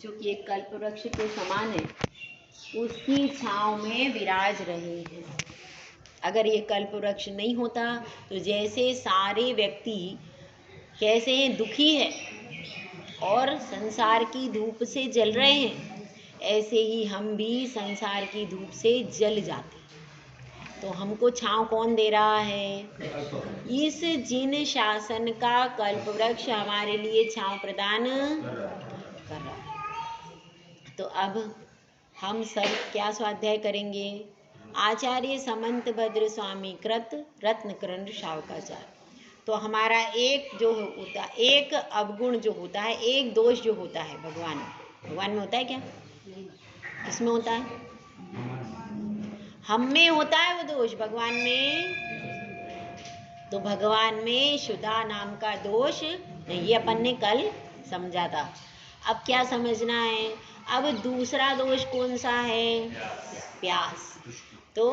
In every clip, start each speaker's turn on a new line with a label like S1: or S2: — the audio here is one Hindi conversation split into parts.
S1: जो कि एक कल्प वृक्ष के समान है, उसकी छाँव में विराज रहे हैं। अगर ये कल्प वृक्ष नहीं होता तो जैसे सारे व्यक्ति कैसे हैं, दुखी है और संसार की धूप से जल रहे हैं, ऐसे ही हम भी संसार की धूप से जल जाते। तो हमको छाँव कौन दे रहा है? इस जिन शासन का कल्प वृक्ष हमारे लिए छाँव प्रदान कर रहा है। तो अब हम सब क्या स्वाध्याय करेंगे? आचार्य समंत भद्र स्वामी कृत रत्नकरण शावकाचार्य। तो हमारा एक जो होता, एक अवगुण जो होता है, एक दोष जो होता है भगवान में होता है क्या? किसमें होता है? हम में होता है वो दोष, भगवान में। तो भगवान में शुदा नाम का दोष नहीं, ये अपन ने कल समझा था। अब क्या समझना है? अब दूसरा दोष कौन सा है? प्यास। तो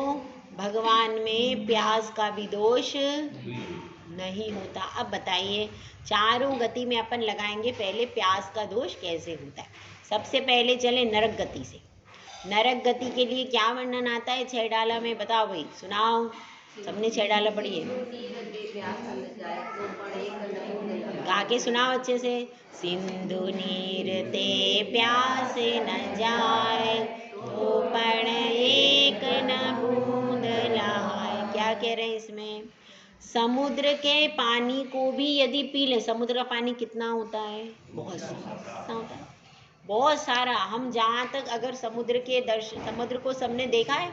S1: भगवान में प्यास का भी दोष नहीं होता। अब बताइए, चारों गति में अपन लगाएंगे, पहले प्यास का दोष कैसे होता है। सबसे पहले चले नरक गति से। नरक गति के लिए क्या वर्णन आता है 6 डाला में? बताओ भाई, सुनाओ। सबने 6 डाला पढ़ी है? गा के सुनाओ अच्छे से। सिंधु नीर ते प्यास न जाए, तो पण एक न बूंद लहाए। क्या कह रहे हैं इसमें? समुद्र के पानी को भी यदि पी ले, समुद्र का पानी कितना होता है? बहुत सारा होता है, बहुत सारा। हम जहाँ तक अगर समुद्र को सबने देखा है,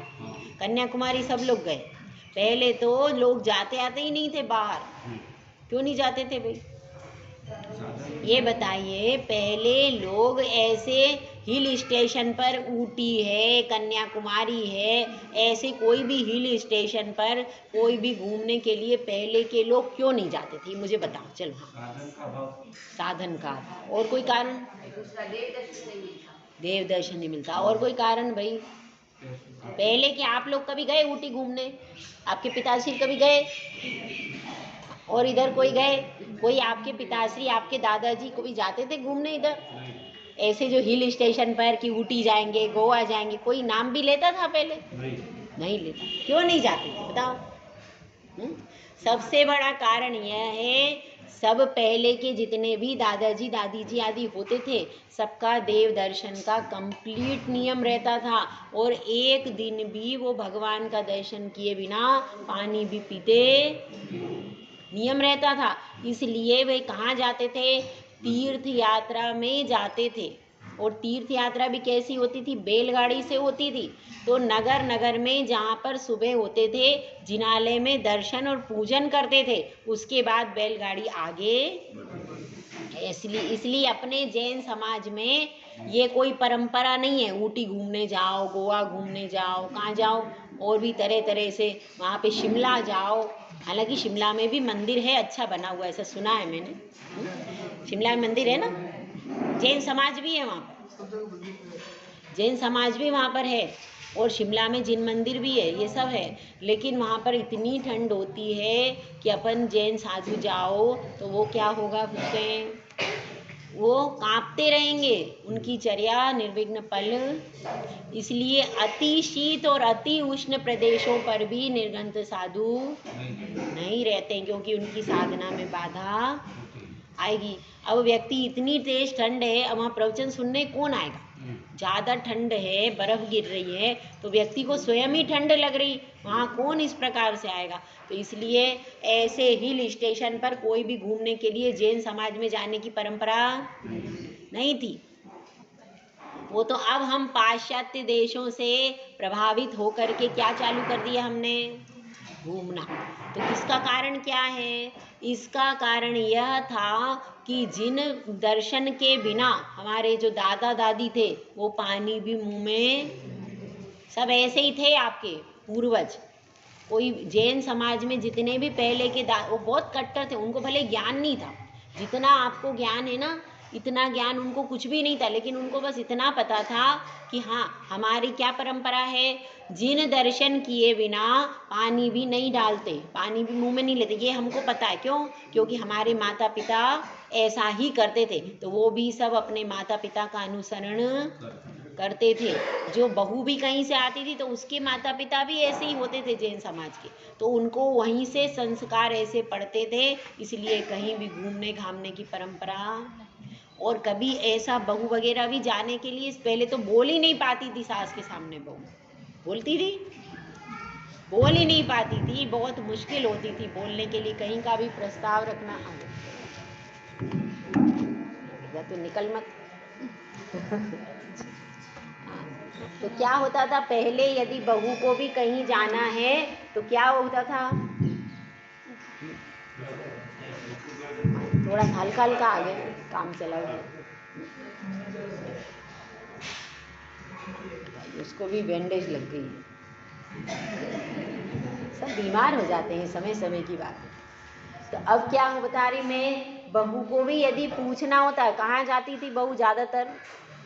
S1: कन्याकुमारी सब लोग गए। पहले तो लोग जाते आते ही नहीं थे बाहर। क्यों नहीं जाते थे भाई? ये बताइए, पहले लोग ऐसे हिल स्टेशन पर, ऊटी है, कन्याकुमारी है, ऐसे कोई भी हिल स्टेशन पर कोई भी घूमने के लिए पहले के लोग क्यों नहीं जाते थे? मुझे बताओ। चलो, हाँ, साधन का अभाव। और कोई कारण? देव दर्शन नहीं मिलता। और कोई कारण भाई? पहले कि आप लोग कभी गए ऊटी घूमने? आपके पिताश्री कभी गए? और इधर कोई गए? कोई आपके पिताश्री, आपके दादाजी को भी जाते थे घूमने इधर? ऐसे जो हिल स्टेशन पर कि ऊटी जाएंगे, गोवा जाएंगे, कोई नाम भी लेता था पहले? नहीं लेता। क्यों नहीं जाते थे बताओ? सबसे बड़ा कारण यह है, सब पहले के जितने भी दादाजी दादी जी आदि होते थे, सबका देव दर्शन का कंप्लीट नियम रहता था। और एक दिन भी वो भगवान का दर्शन किए बिना पानी भी पीते नियम रहता था। इसलिए वे कहाँ जाते थे? तीर्थ यात्रा में जाते थे। और तीर्थ यात्रा भी कैसी होती थी? बैलगाड़ी से होती थी। तो नगर नगर में जहाँ पर सुबह होते थे, जिनालय में दर्शन और पूजन करते थे, उसके बाद बैलगाड़ी आगे। इसलिए अपने जैन समाज में ये कोई परंपरा नहीं है ऊटी घूमने जाओ, गोवा घूमने जाओ, कहाँ जाओ, और भी तरह तरह से वहाँ पे शिमला जाओ। हालांकि शिमला में भी मंदिर है, अच्छा बना हुआ, ऐसा सुना है मैंने। शिमला में मंदिर है ना, जैन समाज भी है वहाँ पर, जैन समाज भी वहाँ पर है, और शिमला में जिन मंदिर भी है, ये सब है। लेकिन वहाँ पर इतनी ठंड होती है कि अपन जैन साधु जाओ तो वो क्या होगा, उससे वो कांपते रहेंगे, उनकी चर्या निर्विघ्न पल। इसलिए अति शीत और अति उष्ण प्रदेशों पर भी निर्गंत साधु नहीं रहते, क्योंकि उनकी साधना में बाधा आएगी। अब व्यक्ति, इतनी तेज ठंड है, अब वहाँ प्रवचन सुनने कौन आएगा? ज़्यादा ठंड है, बर्फ गिर रही है, तो व्यक्ति को स्वयं ही ठंड लग रही, वहाँ कौन इस प्रकार से आएगा? तो इसलिए ऐसे हिल स्टेशन पर कोई भी घूमने के लिए जैन समाज में जाने की परंपरा नहीं थी। वो तो अब हम पाश्चात्य देशों से प्रभावित होकर के क्या चालू कर दिया हमने? घूमना। तो इसका कारण क्या है? इसका कारण यह था कि जिन दर्शन के बिना हमारे जो दादा दादी थे, वो पानी भी मुंह में, सब ऐसे ही थे आपके पूर्वज। कोई जैन समाज में जितने भी पहले के वो बहुत कट्टर थे, उनको भले ज्ञान नहीं था जितना आपको ज्ञान है ना, इतना ज्ञान उनको कुछ भी नहीं था, लेकिन उनको बस इतना पता था कि हाँ हमारी क्या परंपरा है, जिन दर्शन किए बिना पानी भी नहीं डालते, पानी भी मुंह में नहीं लेते, ये हमको पता है। क्यों? क्योंकि हमारे माता पिता ऐसा ही करते थे, तो वो भी सब अपने माता पिता का अनुसरण करते थे। जो बहू भी कहीं से आती थी तो उसके माता पिता भी ऐसे ही होते थे जैन समाज के, तो उनको वहीं से संस्कार ऐसे पढ़ते थे, इसलिए कहीं भी घूमने घामने की परंपरा। और कभी ऐसा बहू वगैरह भी जाने के लिए पहले तो बोल ही नहीं पाती थी सास के सामने, बहू बोलती थी, बोल ही नहीं पाती थी, बहुत मुश्किल होती थी बोलने के लिए, कहीं का भी प्रस्ताव रखना। तो निकल मत। तो क्या होता था पहले, यदि बहू को भी कहीं जाना है तो क्या होता था, थोड़ा हल्का हल्का आगे काम चला गया, उसको भी बैंडेज लग गई है। सब बीमार हो जाते हैं, समय समय की बात है। तो अब क्या बता रही मैं, बहू को भी यदि पूछना होता है, कहाँ जाती थी बहू ज़्यादातर,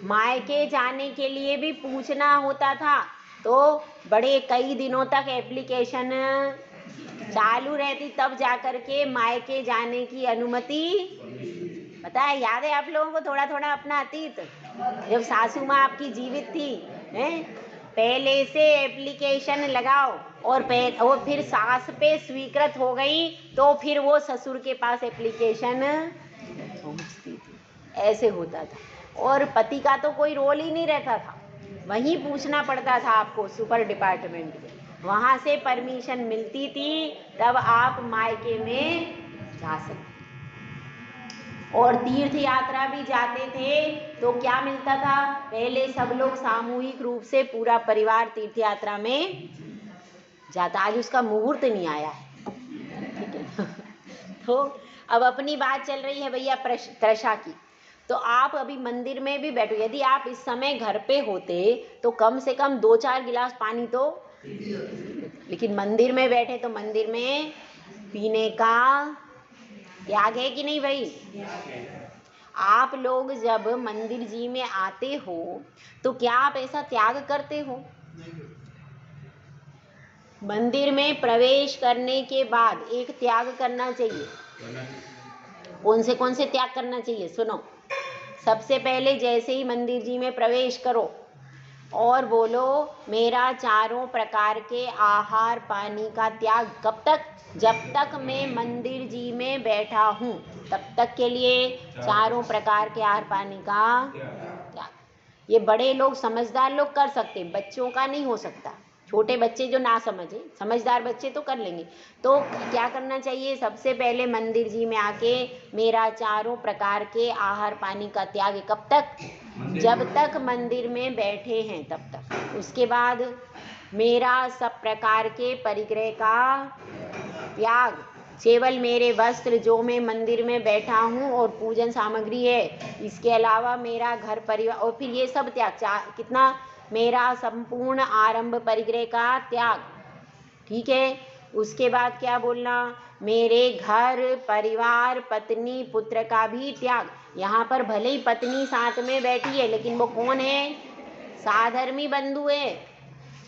S1: मायके जाने के लिए भी पूछना होता था, तो बड़े कई दिनों तक एप्लीकेशन चालू रहती, तब जाकर के मायके जाने की अनुमति। पता है, याद है आप लोगों को थोड़ा थोड़ा अपना अतीत, जब सासू माँ आपकी जीवित थी, हैं, पहले से एप्लीकेशन लगाओ, और फिर सास पे स्वीकृत हो गई तो फिर वो ससुर के पास एप्लीकेशन पहुंचती थी, ऐसे होता था। और पति का तो कोई रोल ही नहीं रहता था, वहीं पूछना पड़ता था आपको सुपर डिपार्टमेंट में, वहां से परमिशन मिलती थी, तब आप मायके में जा सकते। और तीर्थ यात्रा भी जाते थे तो क्या मिलता था, पहले सब लोग सामूहिक रूप से पूरा परिवार तीर्थ यात्रा में जाता, आज उसका मुहूर्त नहीं आया है, ठीक है। तो अब अपनी बात चल रही है भैया त्रषा की, तो आप अभी मंदिर में भी बैठो, यदि आप इस समय घर पे होते तो कम से कम 2-4 गिलास पानी तो, लेकिन मंदिर में बैठे तो मंदिर में पीने का त्याग है कि नहीं भाई। आप लोग जब मंदिर जी में आते हो तो क्या आप ऐसा त्याग करते हो? मंदिर में प्रवेश करने के बाद एक त्याग करना चाहिए। कौन से त्याग करना चाहिए सुनो। सबसे पहले जैसे ही मंदिर जी में प्रवेश करो और बोलो, मेरा चारों प्रकार के आहार पानी का त्याग, कब तक? जब तक मैं मंदिर जी में बैठा हूँ तब तक के लिए चारों प्रकार के आहार पानी का त्याग। ये बड़े लोग समझदार लोग कर सकते, बच्चों का नहीं हो सकता। छोटे बच्चे जो ना समझे, समझदार बच्चे तो कर लेंगे। तो क्या करना चाहिए, सबसे पहले मंदिर जी में आके मेरा चारों प्रकार के आहार पानी का त्याग, कब तक? जब तक मंदिर में बैठे हैं तब तक। उसके बाद मेरा सब प्रकार के परिग्रह का त्याग, केवल मेरे वस्त्र जो मैं मंदिर में बैठा हूँ और पूजन सामग्री है, इसके अलावा मेरा घर परिवार, और फिर ये सब त्याग, कितना? मेरा संपूर्ण आरंभ परिग्रह का त्याग, ठीक है। उसके बाद क्या बोलना, मेरे घर परिवार पत्नी पुत्र का भी त्याग। यहाँ पर भले ही पत्नी साथ में बैठी है, लेकिन वो कौन है? साधर्मी बंधु है,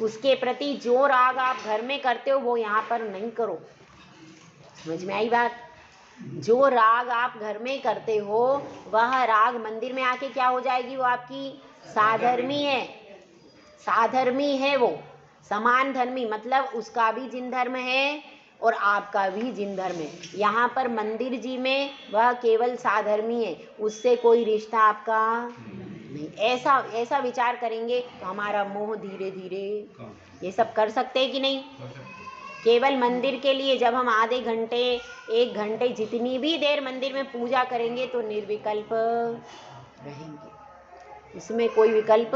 S1: उसके प्रति जो राग आप घर में करते हो वो यहाँ पर नहीं करो। समझ में आई बात? जो राग आप घर में करते हो वह राग मंदिर में आके क्या हो जाएगी, वो आपकी साधर्मी है। साधर्मी है वो, समान धर्मी, मतलब उसका भी जिन धर्म है और आपका भी जिन धर्म है। यहाँ पर मंदिर जी में वह केवल साधर्मी है, उससे कोई रिश्ता आपका नहीं। ऐसा विचार करेंगे तो हमारा मोह धीरे धीरे, ये सब कर सकते हैं कि नहीं? केवल मंदिर के लिए जब हम आधे घंटे 1 घंटे जितनी भी देर मंदिर में पूजा करेंगे तो निर्विकल्प रहेंगे, इसमें कोई विकल्प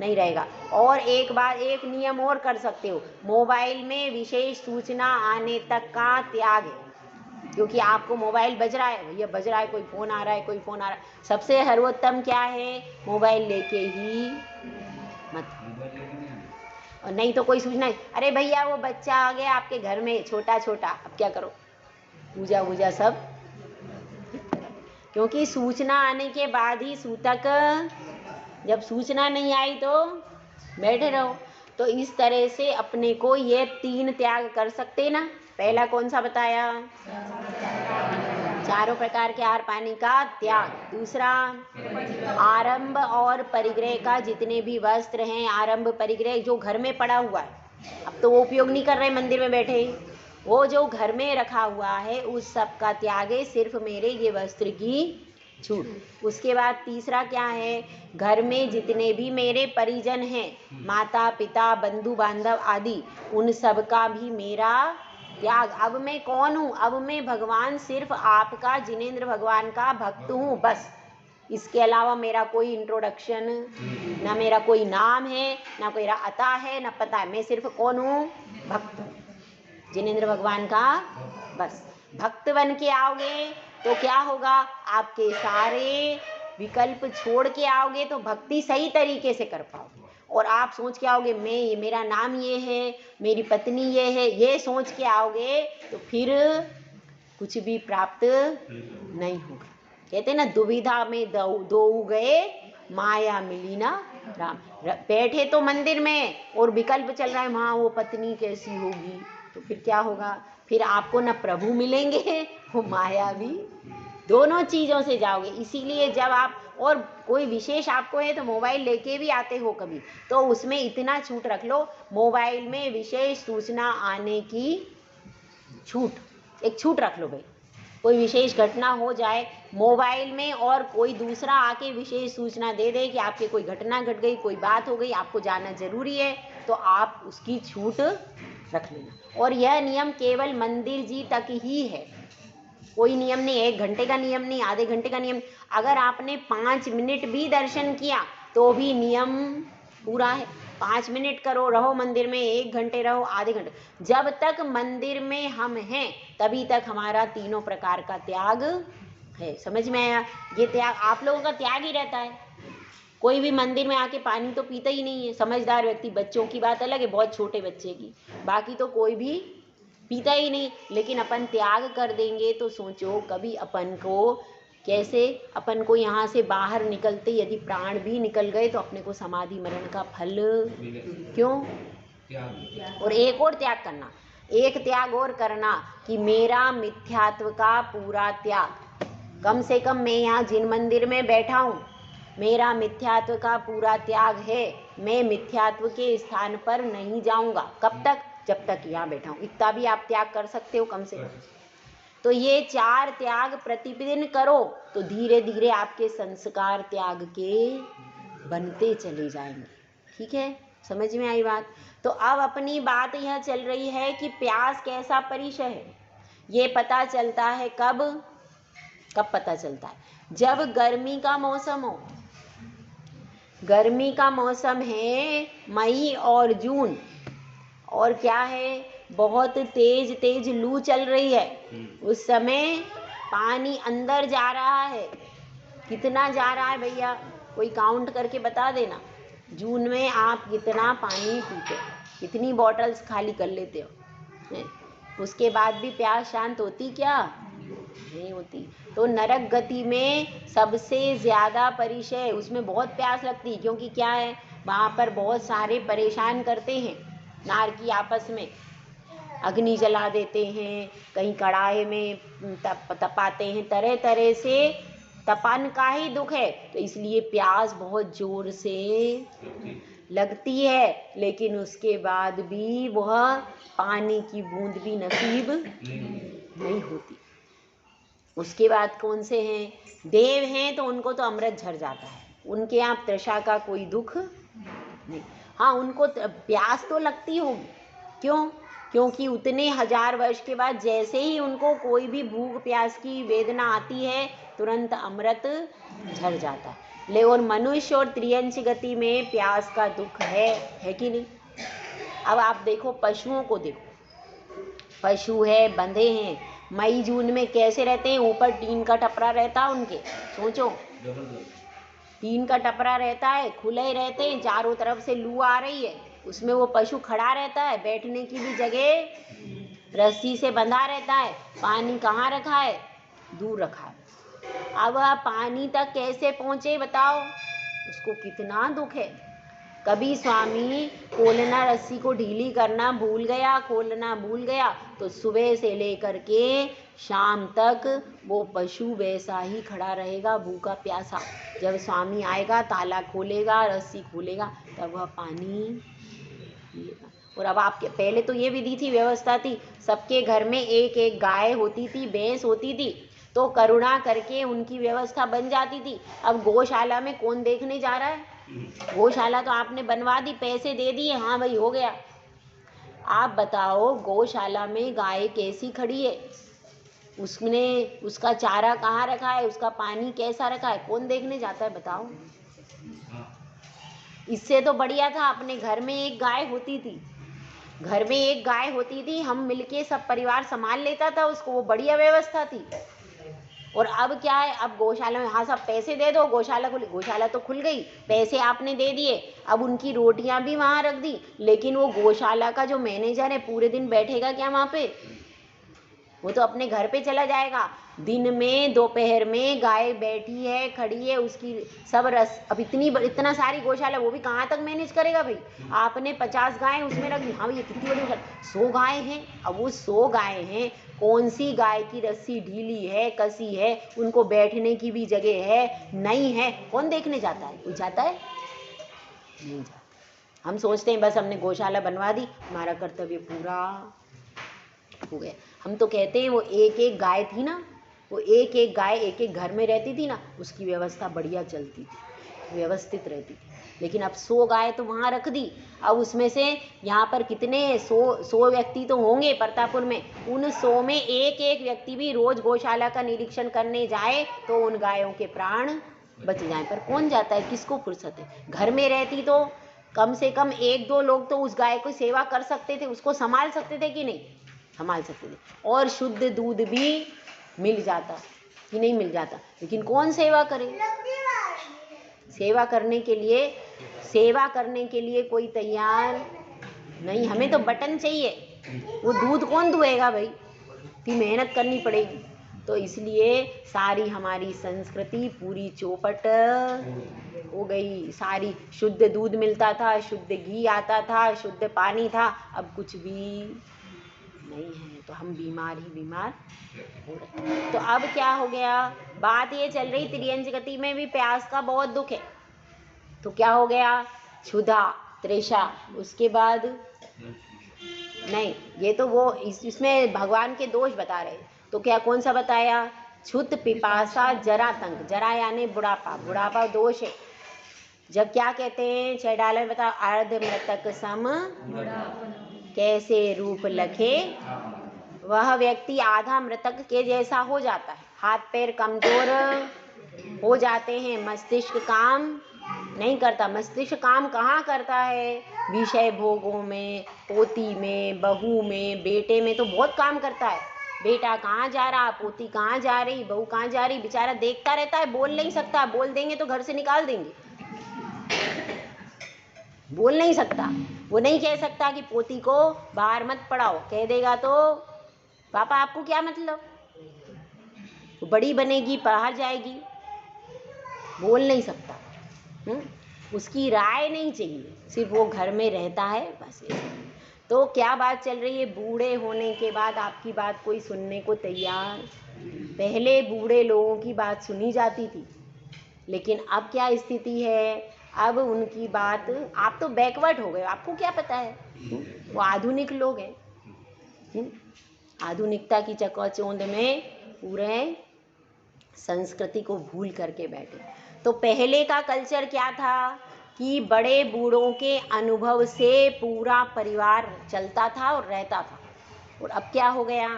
S1: नहीं रहेगा। और एक बार एक नियम और कर सकते हो, मोबाइल में विशेष सूचना आने तक का त्याग है, क्योंकि आपको मोबाइल बज रहा है, भैया बज रहा है, कोई फ़ोन आ रहा है, कोई फ़ोन आ रहा है, सबसे सर्वोत्तम क्या है, मोबाइल लेके ही मत। और नहीं तो कोई सूचना, अरे भैया वो बच्चा आ गया आपके घर में छोटा छोटा, अब क्या करो, पूजा वूजा सब। क्योंकि सूचना आने के बाद ही सूतक, जब सूचना नहीं आई तो बैठे रहो। तो इस तरह से अपने को ये 3 त्याग कर सकते ना। पहला कौन सा बताया? चारों प्रकार के आहार पानी का त्याग। दूसरा, आरंभ और परिग्रह का, जितने भी वस्त्र हैं, आरंभ परिग्रह जो घर में पड़ा हुआ है, अब तो वो उपयोग नहीं कर रहे मंदिर में बैठे, वो जो घर में रखा हुआ है उस सब का त्याग है, सिर्फ मेरे ये वस्त्र की छूट। उसके बाद तीसरा क्या है? घर में जितने भी मेरे परिजन हैं, माता पिता बंधु बांधव आदि, उन सब का भी मेरा त्याग। अब मैं कौन हूँ? अब मैं भगवान, सिर्फ आपका, जिनेंद्र भगवान का भक्त हूँ, बस। इसके अलावा मेरा कोई इंट्रोडक्शन, ना मेरा कोई नाम है, ना कोई अता है, ना पता है। मैं सिर्फ कौन हूँ? भक्त, जिनेंद्र भगवान का, बस। भक्त बन के आओगे तो क्या होगा? आपके सारे विकल्प छोड़ के आओगे तो भक्ति सही तरीके से कर पाओगे। और आप सोच के आओगे मैं, मेरा नाम ये है, मेरी पत्नी ये है, ये सोच के आओगे तो फिर कुछ भी प्राप्त नहीं होगा। कहते ना, दुविधा में दो गए, माया मिली ना राम। बैठे तो मंदिर में और विकल्प चल रहा है, वहाँ वो पत्नी कैसी होगी, तो फिर क्या होगा? फिर आपको न प्रभु मिलेंगे, वो माया भी, दोनों चीज़ों से जाओगे। इसीलिए जब आप, और कोई विशेष आपको है तो मोबाइल लेके भी आते हो कभी, तो उसमें इतना छूट रख लो, मोबाइल में विशेष सूचना आने की छूट, एक छूट रख लो भाई। कोई विशेष घटना हो जाए मोबाइल में, और कोई दूसरा आके विशेष सूचना दे दे कि आपके कोई घटना घट गई, कोई बात हो गई, आपको जाना जरूरी है, तो आप उसकी छूट रख लेना। और यह नियम केवल मंदिर जी तक ही है, कोई नियम नहीं, 1 घंटे का नियम नहीं, आधे घंटे का नियम। अगर आपने 5 मिनट भी दर्शन किया तो भी नियम पूरा है। 5 मिनट करो, रहो मंदिर में, 1 घंटे रहो, आधे घंटे, जब तक मंदिर में हम हैं तभी तक हमारा तीनों प्रकार का त्याग है। समझ में आया? ये त्याग आप लोगों का त्याग ही रहता है। कोई भी मंदिर में आके पानी तो पीता ही नहीं है, समझदार व्यक्ति। बच्चों की बात अलग है, बहुत छोटे बच्चे की, बाकी तो कोई भी पीता ही नहीं। लेकिन अपन त्याग कर देंगे तो सोचो कभी अपन को कैसे, अपन को यहाँ से बाहर निकलते यदि प्राण भी निकल गए तो अपने को समाधि मरण का फल क्यों? और एक और त्याग करना, एक त्याग और करना कि मेरा मिथ्यात्व का पूरा त्याग। कम से कम मैं यहाँ जिन मंदिर में बैठा हूँ, मेरा मिथ्यात्व का पूरा त्याग है। मैं मिथ्यात्व के स्थान पर नहीं जाऊंगा। कब तक? जब तक यहाँ बैठा हूँ। इतना भी आप त्याग कर सकते हो कम से कम। तो ये 4 त्याग प्रतिदिन करो तो धीरे धीरे आपके संस्कार त्याग के बनते चले जाएंगे। ठीक है, समझ में आई बात? तो अब अपनी बात यह चल रही है कि प्यास कैसा परिचय है। ये पता चलता है कब पता चलता है? जब गर्मी का मौसम हो। गर्मी का मौसम है मई और जून, और क्या है, बहुत तेज तेज लू चल रही है। उस समय पानी अंदर जा रहा है। कितना जा रहा है भैया? कोई काउंट करके बता देना। जून में आप कितना पानी पीते हो, कितनी बॉटल्स खाली कर लेते हो? उसके बाद भी प्यास शांत होती क्या? नहीं होती। तो नरक गति में सबसे ज्यादा परिचय, उसमें बहुत प्यास लगती है, क्योंकि क्या है, वहाँ पर बहुत सारे परेशान करते हैं। नारकी आपस में अग्नि जला देते हैं, कहीं कढ़ाई में तपाते हैं, तरह तरह से तपान का ही दुख है। तो इसलिए प्यास बहुत जोर से लगती है, लेकिन उसके बाद भी वह पानी की बूंद भी नसीब नहीं होती। उसके बाद कौन से हैं? देव हैं तो उनको तो अमृत झर जाता है, उनके यहाँ तृषा का कोई दुख नहीं। हाँ, उनको प्यास तो लगती होगी। क्यों? क्योंकि उतने 1000 वर्ष के बाद जैसे ही उनको कोई भी भूख प्यास की वेदना आती है, तुरंत अमृत झर जाता है। ले और मनुष्य और त्रियंच गति में प्यास का दुख है कि नहीं? अब आप देखो, पशुओं को देखो, पशु है, बंधे हैं, मई जून में कैसे रहते हैं? ऊपर टीन का टपरा रहता है उनके, सोचो, टीन का टपरा रहता है, खुले रहते हैं, चारों तरफ से लू आ रही है, उसमें वो पशु खड़ा रहता है, बैठने की भी जगह रस्सी से बंधा रहता है। पानी कहाँ रखा है? दूर रखा है। अब आप पानी तक कैसे पहुंचे बताओ, उसको कितना दुख है। कभी स्वामी खोलना, रस्सी को ढीली करना भूल गया, खोलना भूल गया, तो सुबह से लेकर के शाम तक वो पशु वैसा ही खड़ा रहेगा, भूखा प्यासा। जब स्वामी आएगा, ताला खोलेगा, रस्सी खोलेगा, तब वह पानी पिएगा। और अब आपके पहले तो ये विधि थी, व्यवस्था थी, सबके घर में एक एक गाय होती थी, भैंस होती थी, तो करुणा करके उनकी व्यवस्था बन जाती थी। अब गौशाला में कौन देखने जा रहा है? गौशाला तो आपने बनवा दी, पैसे दे दिए, हाँ भाई हो गया। आप बताओ गौशाला में गाय कैसी खड़ी है, उसने उसका चारा कहाँ रखा है, उसका पानी कैसा रखा है, कौन देखने जाता है बताओ। इससे तो बढ़िया था अपने घर में एक गाय होती थी, घर में एक गाय होती थी, हम मिलके सब परिवार संभाल लेता था उसको, वो बढ़िया व्यवस्था थी। और अब क्या है, अब गौशाला में हाँ सब पैसे दे दो, गौशाला खुली, गौशाला तो खुल गई, पैसे आपने दे दिए, अब उनकी रोटियां भी वहां रख दी, लेकिन वो गौशाला का जो मैनेजर है पूरे दिन बैठेगा क्या वहां पे? वो तो अपने घर पे चला जाएगा। दिन में दोपहर में गाय बैठी है, खड़ी है, उसकी सब रस, अब इतना सारी गौशाला, वो भी कहाँ तक मैनेज करेगा भाई। आपने 50 गायें उसमें रख दी, हाँ भैया कितनी बड़ी गौशाला, 100 गायें हैं। अब वो 100 गायें हैं, कौन सी गाय की रस्सी ढीली है, कसी है, उनको बैठने की भी जगह है नहीं है, कौन देखने जाता है? कोई जाता है? नहीं जाता। हम सोचते हैं बस हमने गौशाला बनवा दी, हमारा कर्तव्य पूरा हो गया। हम तो कहते हैं वो एक एक गाय थी ना, वो एक एक गाय एक एक घर में रहती थी ना, उसकी व्यवस्था बढ़िया चलती थी, व्यवस्थित रहती थी। लेकिन अब 100 गाय तो वहाँ रख दी, अब उसमें से यहाँ पर कितने 100 व्यक्ति तो होंगे प्रतापपुर में, उन 100 में एक एक व्यक्ति भी रोज गौशाला का निरीक्षण करने जाए तो उन गायों के प्राण बच जाएं। पर कौन जाता है, किसको फुर्सत है? घर में रहती तो कम से कम 1-2 लोग तो उस गाय को सेवा कर सकते थे, उसको संभाल सकते थे कि नहीं? संभाल सकते थे, और शुद्ध दूध भी मिल जाता कि नहीं मिल जाता। लेकिन कौन सेवा करे? सेवा करने के लिए कोई तैयार नहीं। हमें तो बटन चाहिए, वो दूध कौन दुहेगा भाई, इतनी मेहनत करनी पड़ेगी। तो इसलिए सारी हमारी संस्कृति पूरी चौपट हो गई। सारी शुद्ध दूध मिलता था, शुद्ध घी आता था, शुद्ध पानी था, अब कुछ भी नहीं है, तो हम बीमार ही बीमार हो रहे। तो अब क्या हो गया, बात ये चल रही त्रियंज गति में भी प्यास का बहुत दुख है, तो क्या हो गया, क्षुधा तृषा, उसके बाद नहीं, ये तो वो इसमें भगवान के दोष बता रहे, तो क्या कौन सा बताया, क्षुत पिपासा जरा तंग, जरा यानी बुढ़ापा, बुढ़ापा दोष है। जब क्या कहते हैं 6 डाल में बताओ, अर्ध मृतक सम कैसे रूप लखे, वह व्यक्ति आधा मृतक के जैसा हो जाता है, हाथ पैर कमजोर हो जाते हैं, मस्तिष्क काम नहीं करता। मस्तिष्क काम कहाँ करता है, विषय भोगों में, पोती में, बहू में, बेटे में तो बहुत काम करता है। बेटा कहाँ जा रहा, पोती कहाँ जा रही, बहू कहाँ जा रही, बेचारा देखता रहता है, बोल नहीं सकता, बोल देंगे तो घर से निकाल देंगे, बोल नहीं सकता। वो नहीं कह सकता कि पोती को बाहर मत पढ़ाओ, कह देगा तो पापा आपको क्या मतलब, वो बड़ी बनेगी बाहर जाएगी, बोल नहीं सकता। उसकी राय नहीं चाहिए, सिर्फ वो घर में रहता है बस। तो क्या बात चल रही है, बूढ़े होने के बाद आपकी बात कोई सुनने को तैयार। पहले बूढ़े लोगों की बात सुनी जाती थी, लेकिन अब क्या स्थिति है, अब उनकी बात, आप तो बैकवर्ड हो गए, आपको क्या पता है, वो आधुनिक लोग हैं, आधुनिकता की चकाचौंध में पूरे संस्कृति को भूल करके बैठे। तो पहले का कल्चर क्या था कि बड़े बूढ़ों के अनुभव से पूरा परिवार चलता था और रहता था। और अब क्या हो गया,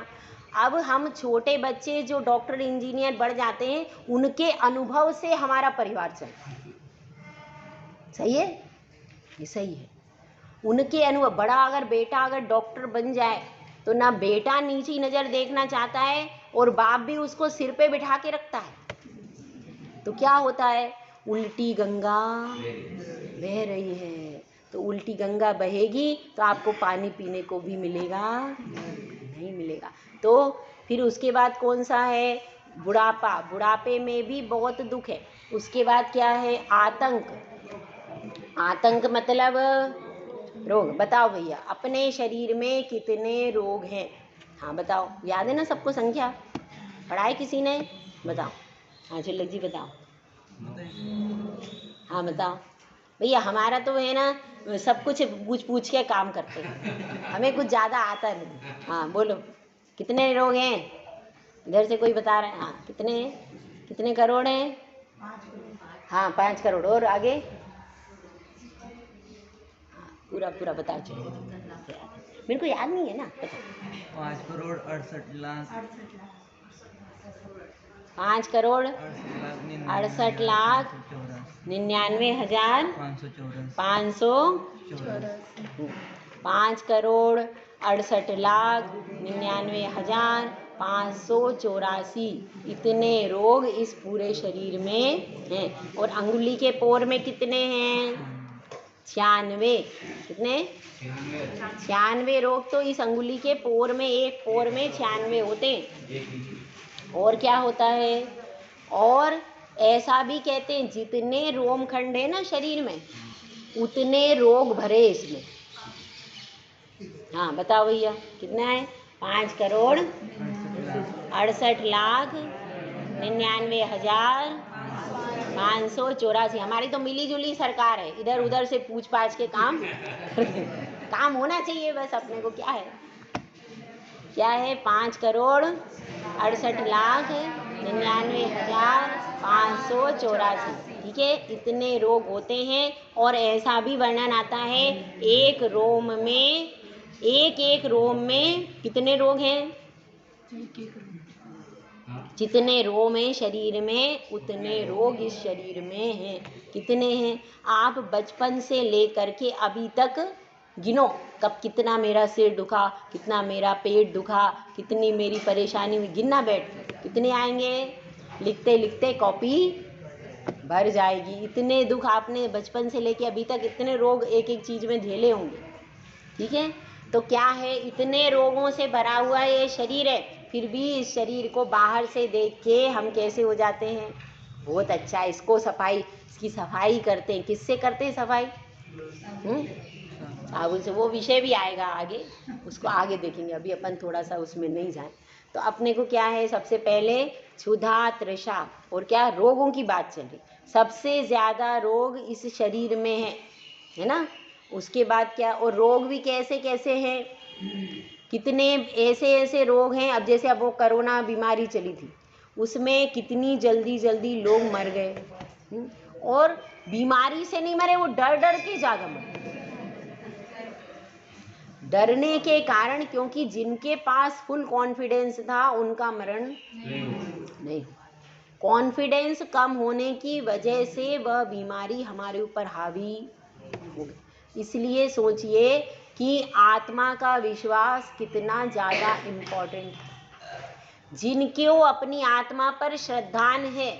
S1: अब हम छोटे बच्चे जो डॉक्टर इंजीनियर बढ़ जाते हैं, उनके अनुभव से हमारा परिवार चलता है। सही है, ये सही है, उनके अनुभव। बड़ा अगर बेटा अगर डॉक्टर बन जाए तो ना बेटा नीची नज़र देखना चाहता है और बाप भी उसको सिर पे बिठा के रखता है। तो क्या होता है, उल्टी गंगा बह रही है, तो उल्टी गंगा बहेगी तो आपको पानी पीने को भी मिलेगा नहीं मिलेगा। तो फिर उसके बाद कौन सा है, बुढ़ापा, बुढ़ापे में भी बहुत दुख है। उसके बाद क्या है? आतंक, आतंक मतलब रोग। बताओ भैया, अपने शरीर में कितने रोग हैं? हाँ बताओ, याद है ना सबको संख्या? पढ़ाई किसी ने? बताओ। हाँ चलो जी बताओ। हाँ बताओ भैया, हमारा तो है ना सब कुछ पूछ पूछ के काम करते हैं, हमें कुछ ज़्यादा आता नहीं। हाँ बोलो, कितने लोग हैं? इधर से कोई बता रहा है? हाँ कितने हैं? कितने करोड़ हैं? हाँ 5 करोड़। और आगे? हाँ पूरा पूरा बताओ चलो। मेरे को याद नहीं है ना, बताओ। 5 करोड़ 68 लाख 99,500 5 करोड़ 68 लाख 99,584 इतने रोग इस पूरे शरीर में हैं। और अंगुली के पोर में कितने हैं? 96। कितने? 96 रोग तो इस अंगुली के पोर में, एक पोर में 96 होते हैं। और क्या होता है? और ऐसा भी कहते हैं जितने रोमखंड है ना शरीर में, उतने रोग भरे इसमें। हाँ बताओ भैया, कितना है? 5 करोड़ 68 लाख 99,584। हमारी तो मिली जुली सरकार है, इधर उधर से पूछ पाछ के काम काम होना चाहिए बस। अपने को क्या है? क्या है? 5 करोड़ 68 लाख 99,584। ठीक है, इतने रोग होते हैं। और ऐसा भी वर्णन आता है, एक रोम में, एक रोम में कितने रोग हैं? जितने रोम हैं शरीर में, उतने रोग इस शरीर में हैं। कितने हैं? आप बचपन से लेकर के अभी तक गिनो, कब कितना मेरा सिर दुखा, कितना मेरा पेट दुखा, कितनी मेरी परेशानी हुई, गिनना बैठ कितने आएंगे? लिखते लिखते कॉपी भर जाएगी। इतने दुख आपने बचपन से लेके अभी तक, इतने रोग एक एक चीज में झेले होंगे। ठीक है, तो क्या है? इतने रोगों से भरा हुआ ये शरीर है, फिर भी इस शरीर को बाहर से देख के हम कैसे हो जाते हैं? बहुत अच्छा, इसको सफाई, इसकी सफाई करते हैं। किससे करते हैं सफाई? साबुन से। वो विषय भी आएगा आगे, उसको आगे देखेंगे, अभी अपन थोड़ा सा उसमें नहीं जाए। तो अपने को क्या है? सबसे पहले क्षुधा, तृषा और क्या रोगों की बात चल रही। सबसे ज्यादा रोग इस शरीर में है ना? उसके बाद क्या? और रोग भी कैसे कैसे हैं? कितने ऐसे ऐसे रोग हैं। अब जैसे अब वो कोरोना बीमारी चली थी, उसमें कितनी जल्दी जल्दी लोग मर गए। और बीमारी से नहीं मरे, वो डर डर के ज्यादा मरे। डरने के कारण, क्योंकि जिनके पास फुल कॉन्फिडेंस था उनका मरण नहीं। कॉन्फिडेंस कम होने की वजह से वह बीमारी हमारे ऊपर हावी हो गई। इसलिए सोचिए कि आत्मा का विश्वास कितना ज़्यादा इम्पोर्टेंट है। जिनको अपनी आत्मा पर श्रद्धान है,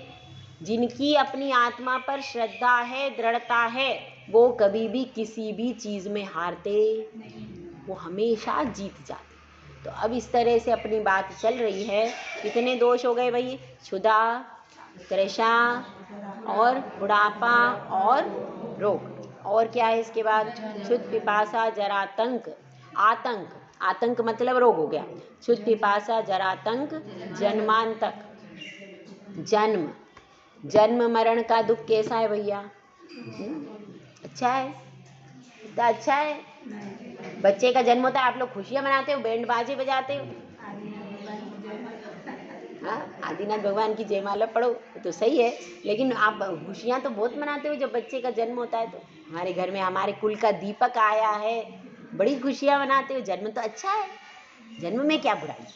S1: जिनकी अपनी आत्मा पर श्रद्धा है, दृढ़ता है, वो कभी भी किसी भी चीज़ में हारते नहीं, वो हमेशा जीत जाते। तो अब इस तरह से अपनी बात चल रही है। कितने दोष हो गए भाई? क्षुधा, तृषा और बुढ़ापा और रोग। और क्या है इसके बाद? क्षुध, पिपासा, जरातंक, आतंक। आतंक मतलब रोग हो गया। क्षुध, पिपासा, जरातंक, जन्मांतक। जन्म, जन्म मरण का दुख कैसा है भैया? अच्छा है? इतना अच्छा है? बच्चे का जन्म होता है, आप लोग खुशियां मनाते हो, बैंड बाजे बजाते हो। हाँ, आदिनाथ भगवान की जयमाला पढ़ो तो सही है, लेकिन आप खुशियां तो बहुत मनाते हो जब बच्चे का जन्म होता है। तो हमारे घर में हमारे कुल का दीपक आया है, बड़ी खुशियां मनाते हो। जन्म तो अच्छा है, जन्म में क्या बुराई।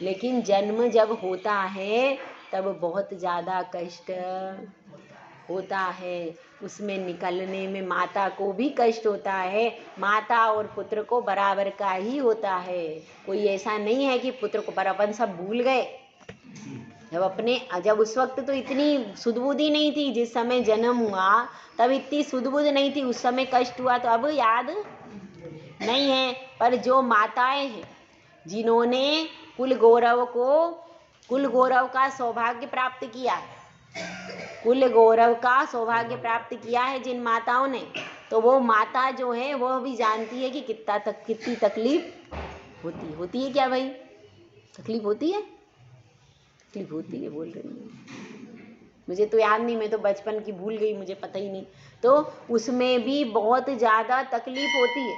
S1: लेकिन जन्म जब होता है तब बहुत ज़्यादा कष्ट होता है। उसमें निकलने में माता को भी कष्ट होता है। माता और पुत्र को बराबर का ही होता है। कोई ऐसा नहीं है कि पुत्र को, पर अपन सब भूल गए। जब उस वक्त तो इतनी सुध-बुद्धि नहीं थी, जिस समय जन्म हुआ तब इतनी सुध-बुद्धि नहीं थी, उस समय कष्ट हुआ तो अब याद नहीं है। पर जो माताएं हैं जिन्होंने कुल गौरव को कुल गौरव का सौभाग्य प्राप्त किया है, कुल गौरव का सौभाग्य प्राप्त किया है जिन माताओं ने, तो वो माता जो है वह भी जानती है कि कितनी तकलीफ होती है क्या भाई? तकलीफ होती है, तकलीफ होती है, बोल रही हूँ। मुझे तो याद नहीं, मैं तो बचपन की भूल गई, मुझे पता ही नहीं। तो उसमें भी बहुत ज़्यादा तकलीफ होती है,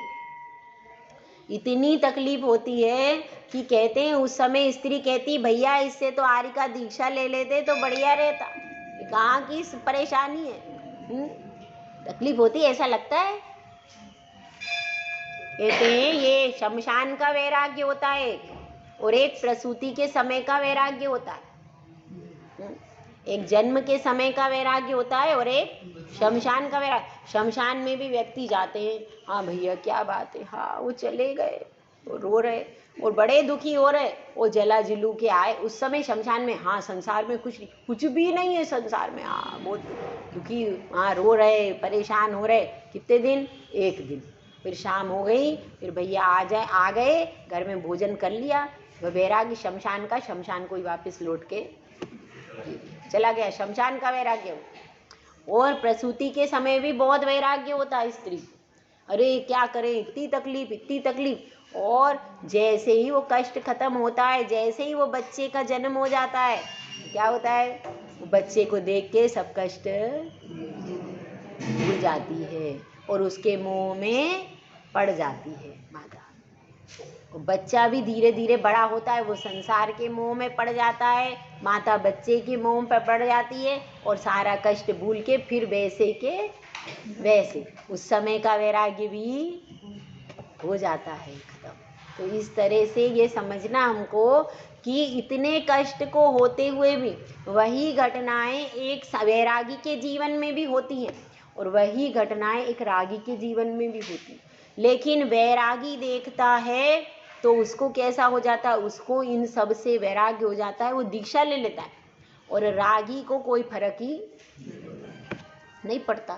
S1: इतनी तकलीफ होती है कि कहते हैं उस समय स्त्री कहती भैया इससे तो आर्य का दीक्षा ले लेते तो बढ़िया रहता, कहाँ की परेशानी है। तकलीफ होती है, ऐसा लगता है। कहते हैं ये शमशान का वैराग्य होता है और एक प्रसूति के समय का वैराग्य होता है, एक जन्म के समय का वैराग्य होता है और एक शमशान का वैराग्य। शमशान में भी व्यक्ति जाते हैं, हाँ भैया क्या बात है, हाँ वो चले गए, वो रो रहे और बड़े दुखी हो रहे, वो जला जिलू के आए उस समय शमशान में, हाँ संसार में कुछ भी नहीं है संसार में, हाँ बहुत दुखी, हाँ रो रहे, परेशान हो रहे। कितने दिन? एक दिन। फिर शाम हो गई, फिर भैया आ गए, घर में भोजन कर लिया, वह वैराग्य शमशान का, शमशान को ही वापस लौट के चला गया, शमशान का वैराग्य। और प्रसूति के समय भी बहुत वैराग्य होता है स्त्री, अरे क्या करें, इतनी तकलीफ। और जैसे ही वो कष्ट खत्म होता है, जैसे ही वो बच्चे का जन्म हो जाता है, क्या होता है, वो बच्चे को देख के सब कष्ट भूल जाती है और उसके मुंह में पड़ जाती है माता। बच्चा भी धीरे धीरे बड़ा होता है, वो संसार के मोह में पड़ जाता है, माता बच्चे के मोह पर पड़ जाती है और सारा कष्ट भूल के फिर वैसे के वैसे उस समय का वैराग्य भी हो जाता है खत्म। तो इस तरह से ये समझना हमको कि इतने कष्ट को होते हुए भी वही घटनाएं एक वैरागी के जीवन में भी होती हैं और वही घटनाएं एक रागी के जीवन में भी होती हैं। लेकिन वैरागी देखता है तो उसको कैसा हो जाता है, उसको इन सब से वैराग्य हो जाता है, वो दीक्षा ले लेता है, और रागी को कोई फर्क ही नहीं पड़ता,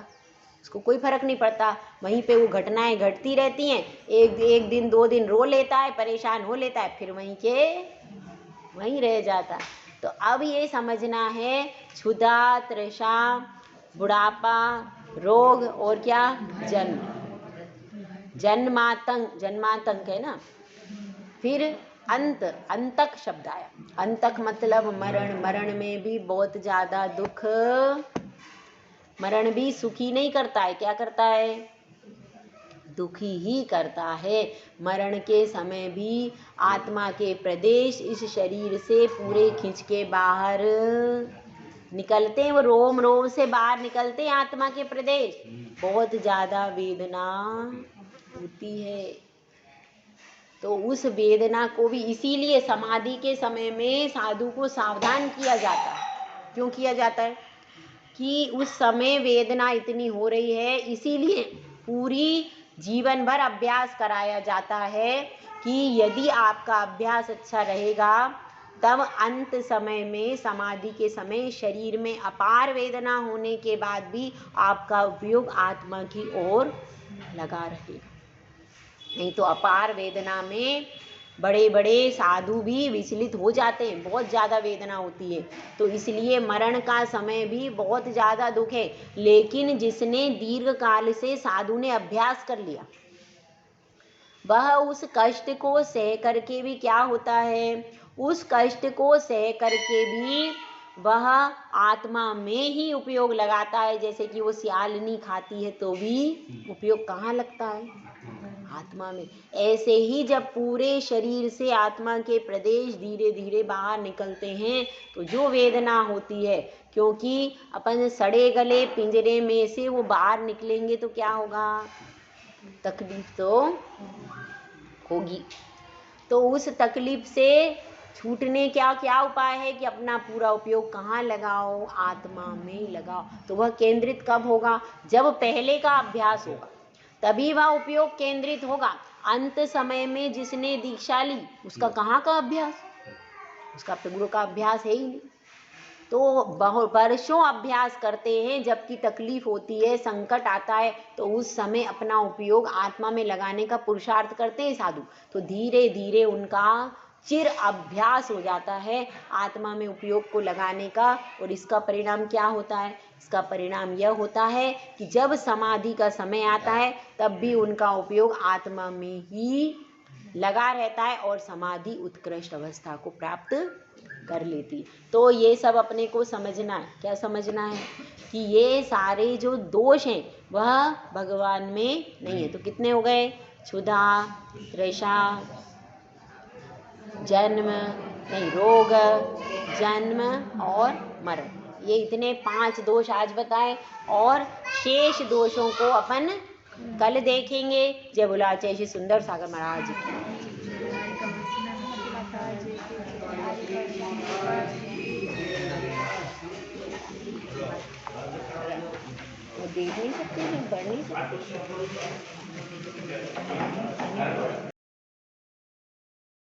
S1: उसको कोई फर्क नहीं पड़ता, वहीं पे वो घटनाएं घटती रहती हैं, एक दिन 2 दिन रो लेता है, परेशान हो लेता है, फिर वहीं रह जाता। तो अब ये समझना है, क्षुधा, तृषा, बुढ़ापा, रोग और क्या, जन्मातंक है ना। फिर अंतक शब्द आया, अंतक मतलब मरण में भी बहुत ज्यादा दुख, मरण भी सुखी नहीं करता है, क्या करता है, दुखी ही करता है। मरण के समय भी आत्मा के प्रदेश इस शरीर से पूरे खींच के बाहर निकलते हैं, वो रोम रोम से बाहर निकलते हैं आत्मा के प्रदेश, बहुत ज्यादा वेदना होती है। तो उस वेदना को भी इसीलिए समाधि के समय में साधु को सावधान किया जाता है। क्यों किया जाता है? कि उस समय वेदना इतनी हो रही है, इसीलिए पूरी जीवन भर अभ्यास कराया जाता है कि यदि आपका अभ्यास अच्छा रहेगा तब अंत समय में, समाधि के समय, शरीर में अपार वेदना होने के बाद भी आपका उपयोग आत्मा की ओर लगा रहेगा। नहीं तो अपार वेदना में बड़े बड़े साधु भी विचलित हो जाते हैं, बहुत ज़्यादा वेदना होती है। तो इसलिए मरण का समय भी बहुत ज़्यादा दुख है, लेकिन जिसने दीर्घ काल से साधु ने अभ्यास कर लिया, वह उस कष्ट को सह करके भी क्या होता है, उस कष्ट को सह करके भी वह आत्मा में ही उपयोग लगाता है। जैसे कि वो सियालनी खाती है तो भी उपयोग कहाँ लगता है, आत्मा में। ऐसे ही जब पूरे शरीर से आत्मा के प्रदेश धीरे धीरे बाहर निकलते हैं तो जो वेदना होती है, क्योंकि अपन सड़े गले पिंजरे में से वो बाहर निकलेंगे तो क्या होगा, तकलीफ तो होगी। तो उस तकलीफ से छूटने क्या क्या उपाय है कि अपना पूरा उपयोग कहाँ लगाओ, आत्मा में लगाओ। तो वह केंद्रित कब होगा, जब पहले का अभ्यास होगा, तभी वह उपयोग केंद्रित होगा। अंत समय में जिसने दीक्षा ली उसका कहाँ का अभ्यास, उसका तो गुरु का अभ्यास है ही नहीं। तो वर्षों अभ्यास करते हैं, जबकि तकलीफ होती है, संकट आता है, तो उस समय अपना उपयोग आत्मा में लगाने का पुरुषार्थ करते हैं साधु। तो धीरे धीरे उनका चिर अभ्यास हो जाता है आत्मा में उपयोग को लगाने का। और इसका परिणाम क्या होता है? इसका परिणाम यह होता है कि जब समाधि का समय आता है तब भी उनका उपयोग आत्मा में ही लगा रहता है और समाधि उत्कृष्ट अवस्था को प्राप्त कर लेती। तो ये सब अपने को समझना है। क्या समझना है? कि ये सारे जो दोष हैं वह भगवान में नहीं है। तो कितने हो गए? क्षुधा, तृषा, जन्म नहीं रोग, जन्म और मरण, ये इतने 5 दोष आज बताए। और शेष दोषों को अपन कल देखेंगे। जय बोला जय श्री सुंदर सागर महाराज की। वो देख नहीं सकते, पढ़ नहीं सकते।